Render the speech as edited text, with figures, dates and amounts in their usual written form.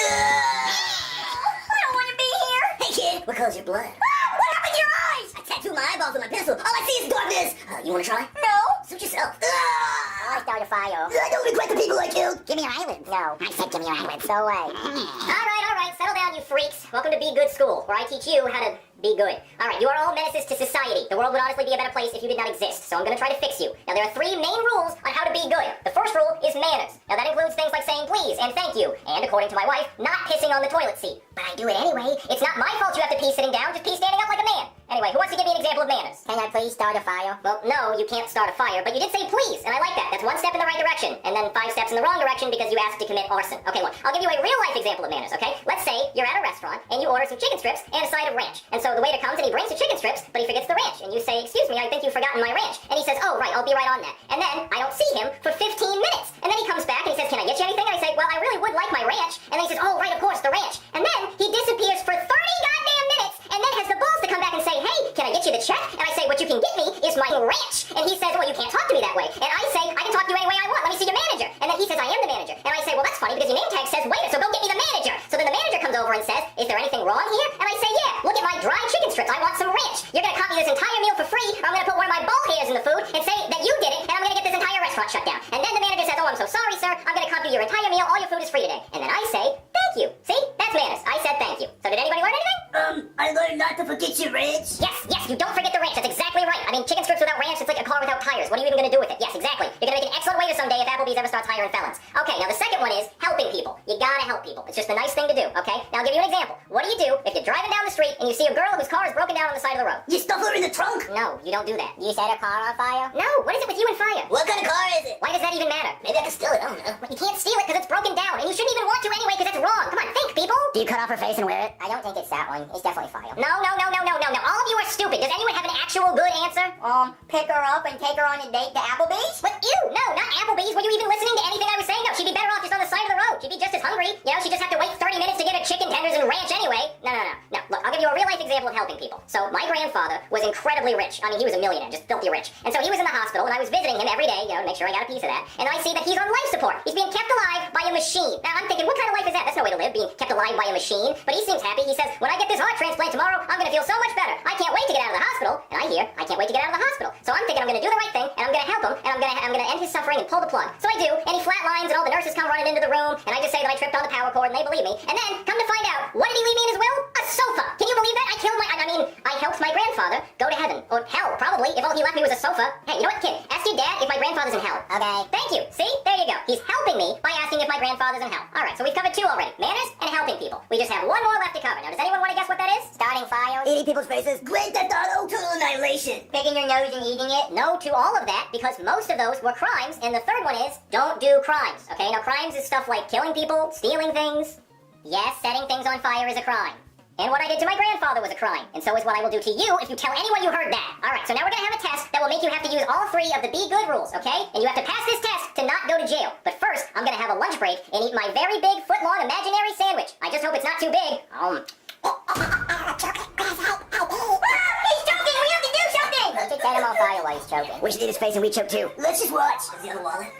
I don't want to be here. Hey kid, what color's your blood? What happened to your eyes? I tattooed my eyeballs with my pencil. All I see is darkness. You wanna try? No. Suit yourself. I start a fire. I don't regret the people I killed. Give me your eyelids. No. I said give me your eyelids. So way. All right, settle down, you freaks. Welcome to Be Good School, where I teach you how to be good. All right, you are all menaces to society. The world would honestly be a better place if you did not exist, so I'm going to try to fix you. Now, there are 3 main rules on how to be good. The first rule is manners. Now, that includes things like saying please and thank you, and according to my wife, not pissing on the toilet seat. But I do it anyway. It's not my fault you have to pee sitting down, just pee standing up like a man. Anyway, who wants to give me an example of manners? Can I please start a fire? Well, no, you can't start a fire, but you did say please, and I like that. That's 1 step in the right direction, and then 5 steps in the wrong direction because you asked to commit arson. Okay, look, I'll give you a real-life example of manners, okay? Let's say you're at a restaurant, and you order some chicken strips and a side of ranch. And so the waiter comes and he brings the chicken strips, but he forgets the ranch. And you say, excuse me, I think you've forgotten my ranch. And he says, oh, right, I'll be right on that. And then I don't see him for 15 minutes. And then he comes back and he says, can I get you anything? And I say, well, I really would like my ranch. And then he says, oh, right, of course, the ranch. And then he disappears for 30 goddamn minutes and then has the balls to come back and say, hey, can I get you the check? And I say, what you can get me is my ranch. And he says, well, you can't talk to me that way. And I say, I can talk to you any way I want. Let me see your manager. And then he says, I am the manager. And I say, well, that's funny because your name tag says waiter, so go get me the manager. So then the manager comes over and says, is there anything wrong here? And I say, yeah, look at my dry chicken strips. I want some ranch. You're going to copy this entire meal for free, or I'm going to put one of my ball hairs in the food and say that you did it, and I'm going to get this entire restaurant shut down. And then the manager says, oh, I'm so sorry, sir. I'm going to copy your entire meal. All your food is free today. And then I say, thank you. See? That's manners. I said thank you. So did anybody learn anything? I learned not to forget your ranch. Yes, you don't forget the ranch. That's exactly right. I mean, chicken strips without ranch, it's like a car without tires. What are you even going to do with it? Yes, exactly. You're going to make an excellent waiter someday if Applebee's ever starts hiring felons. Okay, now the second one is helping people. You gotta help people. It's just a nice thing to do, okay? Now I'll give you an example. What do you do if you're driving down the street and you see a girl whose car is broken down on the side of the road? You stuff her in the trunk? No, you don't do that. You set a car on fire? No, what is it with you and fire? What kind of car is it? Why does that even matter? Maybe I can steal it, I don't know. Well, you can't steal it because it's broken down, and you shouldn't even want to anyway because it's wrong. Come on, think, people. Do you cut off her face and wear it? I don't think it's that one. It's definitely fire. No. All of you are stupid. Does anyone have an actual good answer? Pick her up and take her on a date to Applebee's? What? Ew, no, not Applebee's. Were you even listening to anything I was saying? No, she'd be better off just on the side of the road. She'd be just as hungry. You know, she'd just have to wait 30 minutes to get her chicken tenders and ranch anyway. No. Look, I'll give you a real-life example of helping people. So, my grandfather was incredibly rich. I mean, he was a millionaire, just filthy rich. And so he was in the hospital, and I was visiting him every day, you know, to make sure I got a piece of that. And I see that he's on life support. He's being kept alive by a machine. Now, I'm thinking, what kind of life is that? That's no way to live, being kept alive by a machine. But he seems happy. He says, when I get this heart transplant tomorrow, I'm going to feel so much better. I can't wait to get out of the hospital. And I hear, I can't wait to get out of the hospital. So I'm thinking I'm going to do the right thing, and I'm going to help him, and I'm going to end his suffering and pull the plug. So I do, and he flatlines, and all the nurses come running into the room, and I just say that I tripped on the power cord, and they believe me. And then, come to find out, what did he leave me in his will? A sofa. Can you believe that? I helped my grandfather go to heaven. Or hell, probably, if all he left me was a sofa. Hey, you know what, kid? Ask your dad if my grandfather's in hell. Okay. Thank you. See? There you go. He's helping me by asking if my grandfather's in hell. Alright, so we've covered 2 already. Manners and helping people. We just have 1 more left to cover. Now, does anyone want to guess what that is? Starting fires? Eating people's faces? Grand Theft Auto, total annihilation. Picking your nose and eating it? No to all of that, because most of those were crimes, and the third one is, don't do crimes. Okay, now crimes is stuff like killing people, stealing things. Yes, setting things on fire is a crime. And what I did to my grandfather was a crime, and so is what I will do to you if you tell anyone you heard that. Alright, so now we're gonna have a test that will make you have to use all 3 of the Be Good rules, okay? And you have to pass this test to not go to jail. But first, I'm gonna have a lunch break and eat my very big, foot-long imaginary sandwich. I just hope it's not too big. He's choking! We have to do something! We should set him on fire while he's choking. We should eat his face and we choke too. Let's just watch. Is the other wallet?